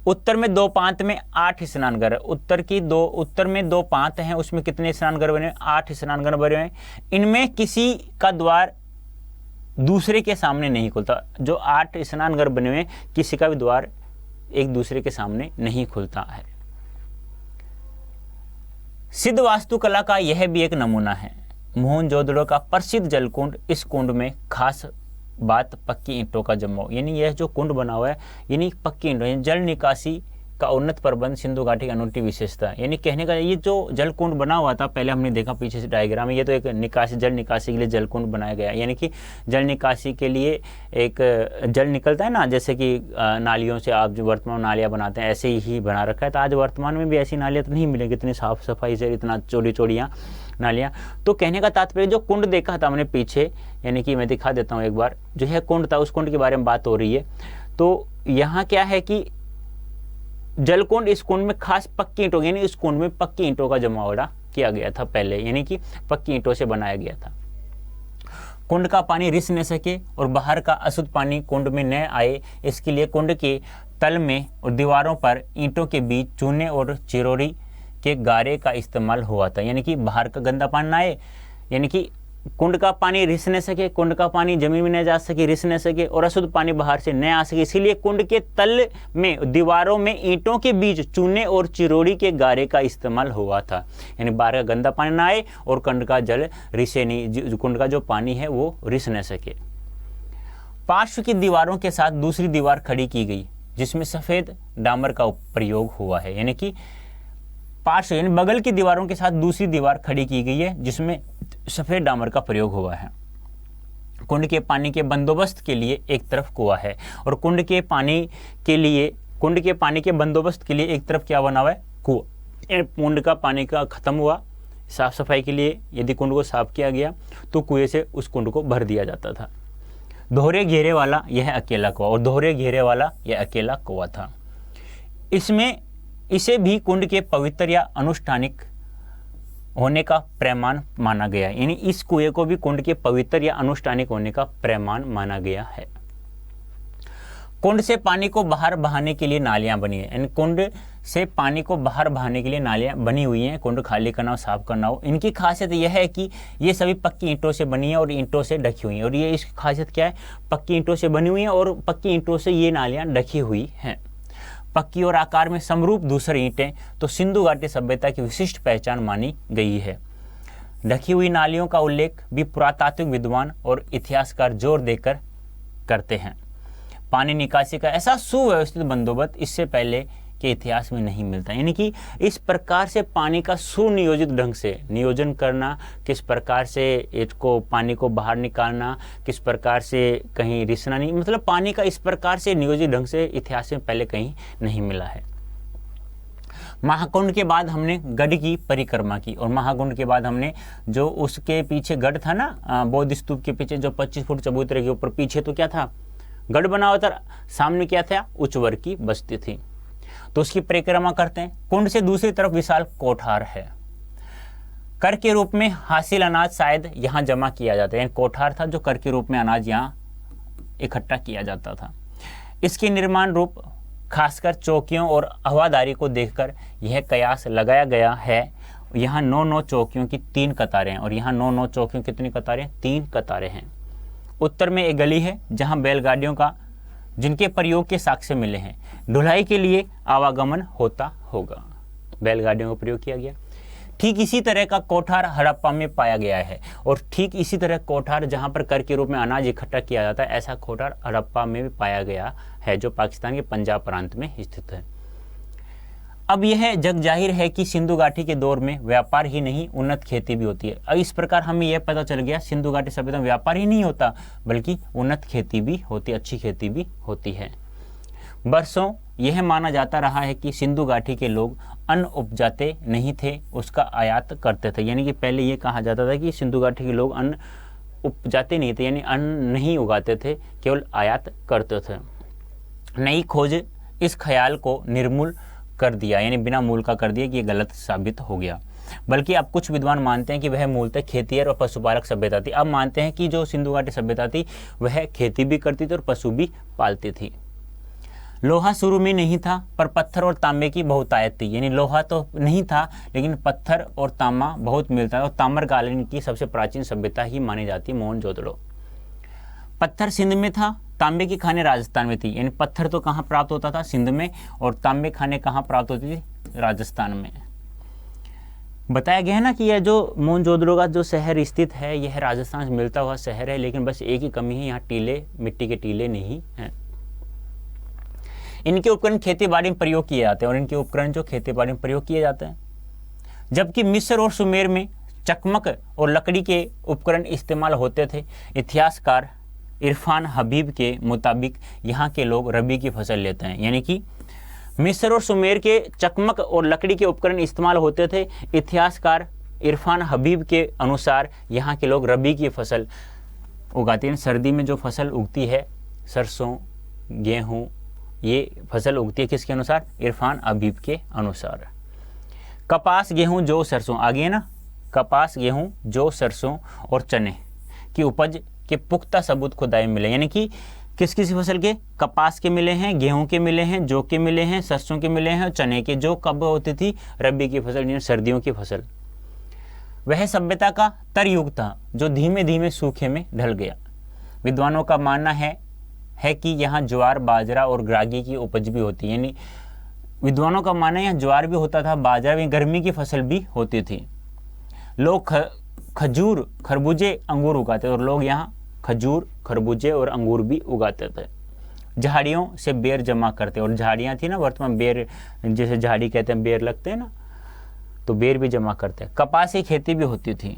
[SPEAKER 1] उत्तर में 2 पांत में 8 स्नानघर। उत्तर में 2 पांत हैं, उसमें कितने स्नानघर बने? 8 स्नानघर बने हुए हैं। इनमें किसी का द्वार दूसरे के सामने नहीं खुलता। जो 8 स्नानघर बने हुए हैं, किसी का भी द्वार एक दूसरे के सामने नहीं खुलता है। सिद्ध वास्तुकला का यह भी एक नमूना है। मोहनजोदड़ो का प्रसिद्ध जल कुंड, इस कुंड में खास बात पक्की ईंटों का जमाव। यानी यह जो कुंड बना हुआ है यानी पक्की ईंटों, जल निकासी का उन्नत प्रबंध सिंधु घाटी की अनूठी विशेषता। यानी कहने का ये जो जल कुंड बना हुआ था, पहले हमने देखा पीछे से डायग्राम में, ये तो एक निकासी, जल निकासी के लिए जल कुंड बनाया गया। यानी कि जल निकासी के लिए एक जल निकलता है ना, जैसे कि नालियों से आप जो वर्तमान नालियाँ बनाते हैं ऐसे ही बना रखा है। तो आज वर्तमान में भी ऐसी नालियाँ तो नहीं मिलेगी इतनी साफ सफाई से, इतना चौड़ी चौड़ियाँ नालियाँ। तो कहने का तात्पर्य जो कुंड देखा था हमने पीछे, यानी कि मैं दिखा देता हूँ एक बार, जो है कुंड था, उस कुंड के बारे में बात हो रही है। तो यहाँ क्या है कि जलकुंड, इस कुंड में खास पक्की ईंटों, यानी इस कुंड में पक्की ईंटों का जमावड़ा किया गया था पहले, यानी कि पक्की ईंटों से बनाया गया था। कुंड का पानी रिस न सके और बाहर का अशुद्ध पानी कुंड में न आए, इसके लिए कुंड के तल में और दीवारों पर ईंटों के बीच चूने और चिरोरी के गारे का इस्तेमाल हुआ था। यानी कि बाहर का गंदा पानी ना आए, यानी कि कुंड का पानी रिस न सके, कुंड का पानी जमीन में न जा सके, रिस न सके और अशुद्ध पानी बाहर से न आ सके, इसीलिए कुंड के तल में दीवारों में ईंटों के बीच चूने और चिरोड़ी के गारे का इस्तेमाल हुआ था। यानी बाहर का गंदा पानी ना आए और कुंड का जल रिसे नहीं, कुंड का जो पानी है वो रिस न सके। पार्श्व की दीवारों के साथ दूसरी दीवार खड़ी की गई जिसमें सफेद डामर का प्रयोग हुआ है। यानी कि पार्श्व यानी बगल की दीवारों के साथ दूसरी दीवार खड़ी की गई है जिसमें सफेद डामर का प्रयोग हुआ है। कुंड के पानी के बंदोबस्त के लिए एक तरफ कुआं है और कुंड के पानी के बंदोबस्त के लिए एक तरफ क्या बना हुआ है? कुआं। कुंड का पानी का खत्म हुआ, साफ सफाई के लिए यदि कुंड को साफ किया गया तो कुएं से उस कुंड को भर दिया जाता था। दोहरे घेरे वाला यह अकेला कुआं और दोहरे घेरे वाला यह अकेला कुआं था। इसे भी कुंड के पवित्र या अनुष्ठानिक होने का प्रमाण माना गया। यानी इस कुएं को भी कुंड के पवित्र या अनुष्ठानिक होने का प्रमाण माना गया है। कुंड से पानी को बाहर बहाने के लिए नालियां बनी है। यानी कुंड से पानी को बाहर बहाने के लिए नालियां बनी हुई हैं, कुंड खाली करना हो, साफ करना हो। इनकी खासियत यह है कि ये सभी पक्की ईंटों से बनी है और ईंटों से ढकी हुई हैं। और ये इसकी खासियत क्या है? पक्की ईंटों से बनी हुई है और पक्की ईंटों से ये नालियां ढकी हुई हैं। पक्की और आकार में समरूप धूसर ईंटें तो सिंधु घाटी सभ्यता की विशिष्ट पहचान मानी गई है। ढकी हुई नालियों का उल्लेख भी पुरातात्विक विद्वान और इतिहासकार जोर देकर करते हैं। पानी निकासी का ऐसा सुव्यवस्थित बंदोबस्त इससे पहले के इतिहास में नहीं मिलता, यानी कि इस प्रकार से पानी का सुनियोजित ढंग से नियोजन करना, किस प्रकार से इसको पानी को बाहर निकालना, किस प्रकार से कहीं रिसना नहीं, मतलब पानी का इस प्रकार से नियोजित ढंग से इतिहास में पहले कहीं नहीं मिला है। महाकुंड के बाद हमने गढ़ की परिक्रमा की और महाकुंड के बाद हमने जो उसके पीछे गढ़ था ना, बौद्ध स्तूप के पीछे जो 25 फुट चबूतरे के ऊपर पीछे तो क्या था, गढ़ बना हुआ था, सामने क्या था, उच्चवर की बस्ती थी। तो उसकी परिक्रमा करते हैं। कुंड से दूसरी तरफ विशाल कोठार है। कर के रूप में हासिल अनाज शायद यहाँ जमा किया जाता है। कोठार था जो कर के रूप में अनाज यहाँ इकट्ठा किया जाता था। इसके निर्माण रूप खासकर चौकियों और हवादारी को देखकर यह कयास लगाया गया है। यहाँ 9 चौकियों की 3 कतारें हैं और यहाँ 9 चौकियों की कितनी कतारें, 3 कतारें हैं। उत्तर में एक गली है जहाँ बैलगाड़ियों का जिनके प्रयोग के साक्ष्य मिले हैं। ढुलाई के लिए आवागमन होता होगा, बैलगाड़ियों का प्रयोग किया गया। ठीक इसी तरह का कोठार हड़प्पा में पाया गया है और ठीक इसी तरह कोठार जहां पर कर के रूप में अनाज इकट्ठा किया जाता है, ऐसा कोठार हड़प्पा में भी पाया गया है जो पाकिस्तान के पंजाब प्रांत में स्थित है। अब यह जग जाहिर है कि सिंधु घाटी के दौर में व्यापार ही नहीं उन्नत खेती भी होती है। अब इस प्रकार हमें यह पता चल गया सिंधु घाटी सभ्यता में व्यापार ही नहीं होता बल्कि उन्नत खेती भी होती, अच्छी खेती भी होती है। बरसों यह माना जाता रहा है कि सिंधु घाटी के लोग अन्न उपजाते नहीं थे, उसका आयात करते थे। यानी कि पहले ये कहा जाता था कि सिंधु घाटी के लोग अन्न उपजाते नहीं थे, यानी अन्न नहीं उगाते थे, केवल आयात करते थे। नई खोज इस ख्याल को निर्मूल कर दिया, यानी बिना मूल का कर दिया कि ये गलत साबित हो गया। बल्कि अब कुछ विद्वान मानते हैं कि वह मूलतः खेतीहर और पशुपालक सभ्यता थी। अब मानते हैं कि जो सिंधु घाटी सभ्यता थी वह खेती भी करती थी और पशु भी पालती थी। लोहा शुरू में नहीं था पर पत्थर और तांबे की बहुतायत थी, यानी लोहा तो नहीं था लेकिन पत्थर और तांबा बहुत मिलता है और ताम्रकालीन की सबसे प्राचीन सभ्यता ही मानी जाती है मोहनजोदड़ो। पत्थर सिंध में था, तांबे की खाने राजस्थान में थी, यानी पत्थर तो कहाँ प्राप्त होता था, सिंध में, और तांबे खाने कहाँ प्राप्त होती थी, राजस्थान में। बताया गया है ना कि यह जो मोहनजोदड़ो का जो शहर स्थित है यह राजस्थान से मिलता हुआ शहर है, लेकिन बस एक ही कमी है, यहाँ टीले, मिट्टी के टीले नहीं हैं। इनके उपकरण खेती बाड़ी में प्रयोग किए जाते हैं और इनके उपकरण जो खेती बाड़ी में प्रयोग किए जाते हैं, जबकि मिस्र और सुमेर में चकमक और लकड़ी के उपकरण इस्तेमाल होते थे। इतिहासकार इरफान हबीब के मुताबिक यहाँ के लोग रबी की फसल लेते हैं, यानी कि मिस्र और सुमेर के चकमक और लकड़ी के उपकरण इस्तेमाल होते थे। इतिहासकार इरफान हबीब के अनुसार यहाँ के लोग रबी की फसल उगाते हैं। सर्दी में जो फसल उगती है, सरसों, गेहूँ, ये फसल उगती है किसके अनुसार, इरफान हबीब के अनुसार। कपास, गेहूँ, जौ, सरसों, आगे है ना, कपास, गेहूँ, जौ, सरसों और चने की उपज के पुख्ता सबूत खुदाई मिले, यानी कि किस किस फसल के, कपास के मिले हैं, गेहूं के मिले हैं, जौ के मिले हैं, सरसों के मिले हैं और चने के, जो कब होती थी, रबी की फसल, यानी सर्दियों की फसल। वह सभ्यता का तर युग था जो धीमे धीमे सूखे में ढल गया। विद्वानों का मानना है कि यहाँ ज्वार, बाजरा और ग्रागी की उपज भी होती है, यानी विद्वानों का मानना है यहाँ ज्वार भी होता था, बाजरा भी, गर्मी की फसल भी होती थी। लोग खजूर, खरबूजे, अंगूर उगाते और लोग यहाँ खजूर, खरबूजे और अंगूर भी उगाते थे। झाड़ियों से बेर जमा करते, और झाड़ियाँ थी ना, वर्तमान बेर, जैसे झाड़ी कहते हैं, बेर लगते हैं ना, तो बेर भी जमा करते हैं। कपास की खेती भी होती थी।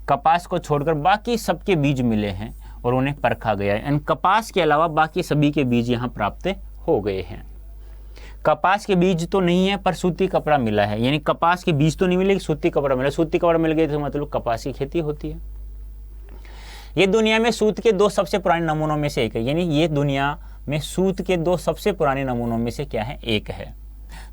[SPEAKER 1] कपास को छोड़कर बाकी सबके बीज मिले हैं और उन्हें परखा गया है। इन कपास के अलावा बाकी सभी के बीज यहाँ प्राप्त हो गए हैं। कपास के बीज तो नहीं है पर सूती कपड़ा मिला है, यानी कपास के बीज तो नहीं मिले, सूती कपड़ा मिला। सूती कपड़ा मिल गया तो मतलब कपास की खेती होती है। ये दुनिया में सूत के 2 सबसे पुराने नमूनों में से एक है, यानी ये दुनिया में सूत के 2 सबसे पुराने नमूनों में से क्या है, एक है।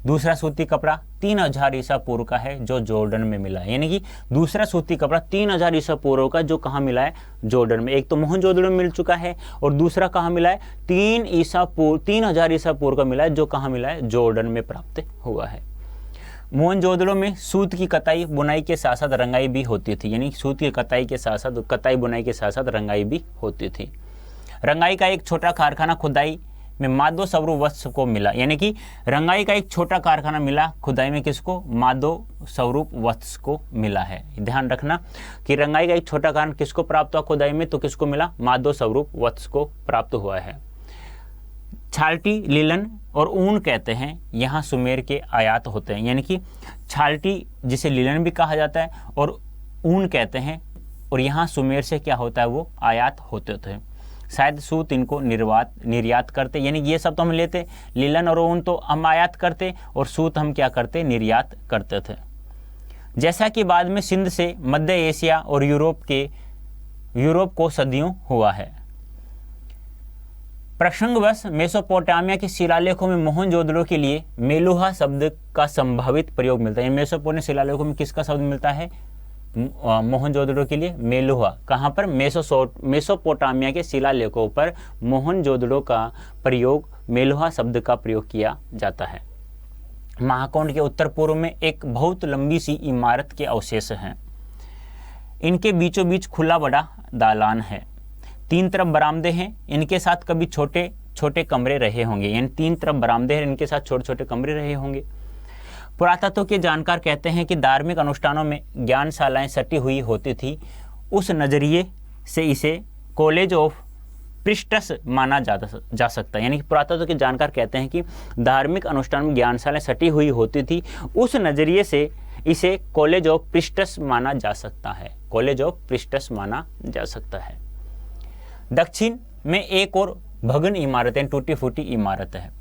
[SPEAKER 1] दूसरा सूती कपड़ा 3000 ईसा पूर्व का है जो जॉर्डन में मिला है, यानी कि दूसरा सूती कपड़ा 3000 ईसा पूर्व का जो कहाँ मिला है, जॉर्डन में। एक तो मोहनजोदड़ो में मिल चुका है और दूसरा कहाँ मिला है, 3000 ईसा पूर्व का मिला है जो कहाँ मिला है, जॉर्डन में प्राप्त हुआ है। मोहनजोदड़ो में सूत की कताई बुनाई के साथ साथ रंगाई भी होती थी, यानी सूत की कताई के साथ साथ, कताई बुनाई के साथ साथ रंगाई भी होती थी। रंगाई का एक छोटा कारखाना खुदाई में माधव स्वरूप वस्त्र को मिला, यानी कि रंगाई का एक छोटा कारखाना मिला खुदाई में, किसको? माधव स्वरूप वस्त्र को मिला है। ध्यान रखना कि रंगाई का एक छोटा कारखाना किसको प्राप्त हुआ खुदाई में? तो किसको मिला? माधव स्वरूप वस्त्र को प्राप्त हुआ है। छाल्टी, लीलन और ऊन कहते हैं, यहाँ सुमेर के आयात होते हैं, यानी कि छाल्टी जिसे लीलन भी कहा जाता है और ऊन कहते हैं, और यहाँ सुमेर से क्या होता है? वो आयात होते थे। शायद सूत इनको निर्यात करते, यानी ये सब तो हम लेते, लीलन और ऊन तो हम आयात करते और सूत हम क्या करते? निर्यात करते थे। जैसा कि बाद में सिंध से मध्य एशिया और यूरोप को सदियों हुआ है। प्रसंगवश मेसोपोटामिया के शिलालेखों में मोहनजोदड़ो के लिए मेलुहा शब्द का संभावित प्रयोग मिलता है। मेसोपोटामिया शिलालेखों में किसका शब्द मिलता है? मोहनजोदड़ो के लिए मेलुहा। कहाँ पर? मेसोपोटामिया के शिलालेखों पर मोहनजोदड़ो का प्रयोग, मेलुहा शब्द का प्रयोग किया जाता है। महाकुंड के उत्तर पूर्व में एक बहुत लंबी सी इमारत के अवशेष हैं। इनके बीचों बीच खुला बड़ा दालान है, 3 तरफ बरामदे हैं, इनके साथ कभी छोटे छोटे कमरे रहे होंगे, यानी 3 तरफ बरामदे हैं, इनके साथ छोटे छोटे कमरे रहे होंगे। पुरातत्व के जानकार कहते हैं कि धार्मिक अनुष्ठानों में ज्ञानशालाएं सटी हुई होती थी। उस नज़रिए से इसे कॉलेज ऑफ प्रिस्टस माना जा सकता है, यानी कि पुरातत्व के जानकार कहते हैं कि धार्मिक अनुष्ठान में ज्ञानशालाएं सटी हुई होती थी, उस नज़रिए से इसे कॉलेज ऑफ प्रिस्टस माना जा सकता है। कॉलेज ऑफ प्रिस्टस माना जा सकता है। दक्षिण में एक और भग्न इमारत है, टूटी फूटी इमारत है।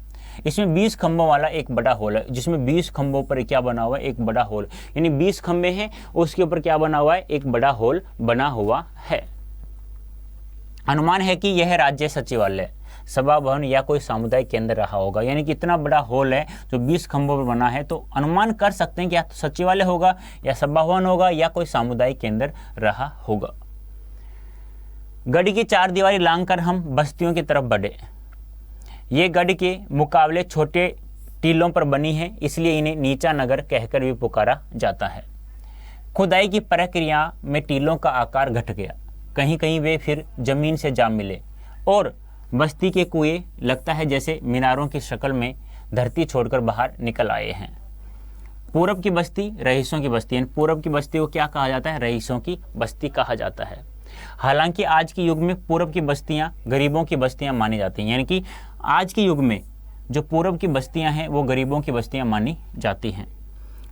[SPEAKER 1] इसमें 20 खंभों वाला एक बड़ा हॉल है, जिसमें 20 खंभों पर क्या बना हुआ है? एक बड़ा हॉल, यानी 20 खंभे हैं, उसके ऊपर क्या बना हुआ है? एक बड़ा हॉल बना हुआ है। अनुमान है कि यह राज्य सचिवालय, सभा भवन या कोई सामुदायिक केंद्र रहा होगा, यानी कि इतना बड़ा हॉल है जो 20 खंभों पर बना है, तो अनुमान कर सकते हैं कि या तो सचिवालय होगा या सभा भवन होगा या कोई सामुदायिक केंद्र रहा होगा। गढ़ की 4 दीवारी लांघकर हम बस्तियों की तरफ बढ़े। ये गढ़ के मुकाबले छोटे टीलों पर बनी है, इसलिए इन्हें नीचा नगर कहकर भी पुकारा जाता है। खुदाई की प्रक्रिया में टीलों का आकार घट गया, कहीं कहीं वे फिर जमीन से जा मिले और बस्ती के कुएं लगता है जैसे मीनारों की शक्ल में धरती छोड़कर बाहर निकल आए हैं। पूरब की बस्ती रईसों की बस्ती, पूरब की बस्ती को क्या कहा जाता है? रईसों की बस्ती कहा जाता है। हालांकि आज के युग में पूरब की बस्तियां गरीबों की बस्तियां मानी जाती हैं, यानी कि आज के युग में जो पूरब की बस्तियां हैं वो गरीबों की बस्तियां मानी जाती हैं।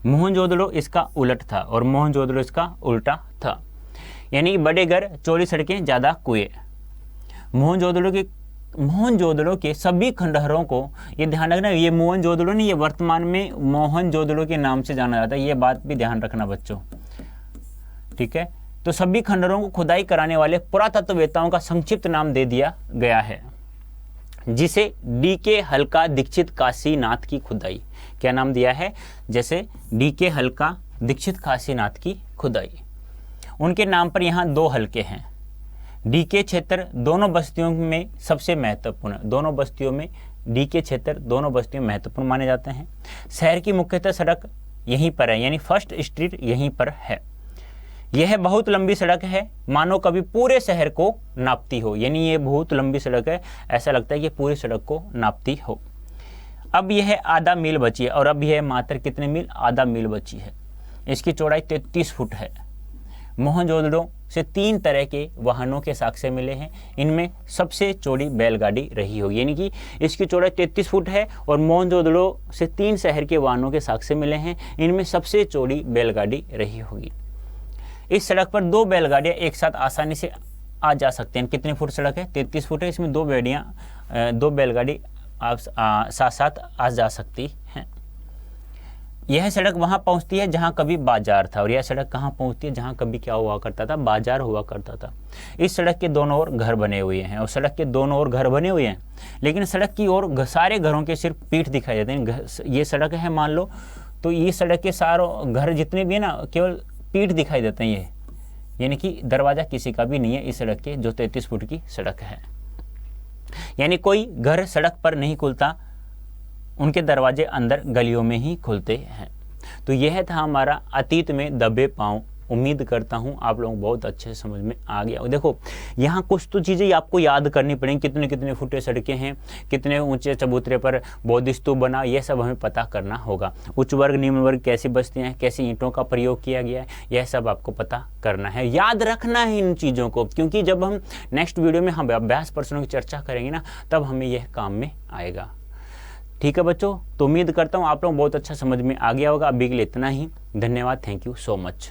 [SPEAKER 1] मोहनजोदड़ो इसका उलट था और मोहनजोदड़ो इसका उल्टा था, यानी कि बड़े घर, चौड़ी सड़कें, ज़्यादा कुएं। मोहनजोदड़ो के सभी खंडहरों को, ये ध्यान रखना, ये मोहनजोदड़ो नहीं, ये वर्तमान में मोहनजोदड़ो के नाम से जाना जाता है, ये बात भी ध्यान रखना बच्चों, ठीक है। तो सभी खंडहरों को खुदाई कराने वाले पुरातत्ववेत्ताओं का संक्षिप्त नाम दे दिया गया है, जिसे D.K. हल्का दीक्षित काशीनाथ की खुदाई, क्या नाम दिया है? जैसे D.K. हल्का दीक्षित काशीनाथ की खुदाई। उनके नाम पर यहाँ 2 हल्के हैं। D.K. क्षेत्र दोनों बस्तियों में सबसे महत्वपूर्ण है, दोनों बस्तियों में D.K. क्षेत्र दोनों बस्तियों में महत्वपूर्ण माने जाते हैं। शहर की मुख्यतः सड़क यहीं पर है, यानी फर्स्ट स्ट्रीट यहीं पर है। यह बहुत लंबी सड़क है, मानो कभी पूरे शहर को नापती हो, यानी ये बहुत लंबी सड़क है, ऐसा लगता है कि पूरी सड़क को नापती हो। अब यह आधा मील बची है और अब यह मात्र कितने मील? आधा मील बची है। इसकी चौड़ाई 33 फुट है। मोहनजोदड़ो से 3 तरह के वाहनों के साक्ष्य मिले हैं, इनमें सबसे चौड़ी बैलगाड़ी रही होगी, यानी कि इसकी चौड़ाई 33 फुट है और मोहनजोदड़ो से 3 शहर के वाहनों के साक्ष्य मिले हैं, इनमें सबसे चौड़ी बैलगाड़ी रही होगी। इस सड़क पर 2 बैलगाड़ियाँ एक साथ आसानी से आ जा सकते हैं। कितने फुट सड़क है? 33 फुट है, इसमें 2 बैलगाड़ी साथ साथ आ जा सकती हैं। यह सड़क वहाँ पहुँचती है जहाँ कभी बाजार था, और यह सड़क कहाँ पहुँचती है? जहाँ कभी क्या हुआ करता था? बाजार हुआ करता था। इस सड़क के दोनों ओर घर बने हुए हैं, और सड़क के दोनों ओर घर बने हुए हैं, लेकिन सड़क की ओर सारे घरों के सिर्फ पीठ दिखाई देते हैं। ये सड़क है मान लो, तो ये सड़क के सारों घर जितने भी है ना, केवल पीठ दिखाई देते हैं ये, यानी कि दरवाजा किसी का भी नहीं है इस सड़क के, जो 33 फुट की सड़क है। यानी कोई घर सड़क पर नहीं खुलता, उनके दरवाजे अंदर गलियों में ही खुलते हैं। तो यह था हमारा अतीत में दबे पांव उम्मीद करता हूँ आप लोगों को बहुत अच्छे से समझ में आ गया। देखो यहाँ कुछ तो चीज़ें आपको याद करनी पड़ेंगी, कितने कितने फुटे सड़कें हैं, कितने ऊंचे चबूतरे पर बौद्ध स्तूप बना, यह सब हमें पता करना होगा। उच्च वर्ग निम्न वर्ग कैसी बस्तियाँ हैं, कैसी ईंटों का प्रयोग किया गया है, यह सब आपको पता करना है, याद रखना है इन चीज़ों को, क्योंकि जब हम नेक्स्ट वीडियो में हम अभ्यास प्रश्नों की चर्चा करेंगे ना, तब हमें यह काम में आएगा। ठीक है बच्चों, तो उम्मीद करता हूँ आप लोग बहुत अच्छा समझ में आ गया होगा। अभी के लिए इतना ही, धन्यवाद, थैंक यू सो मच।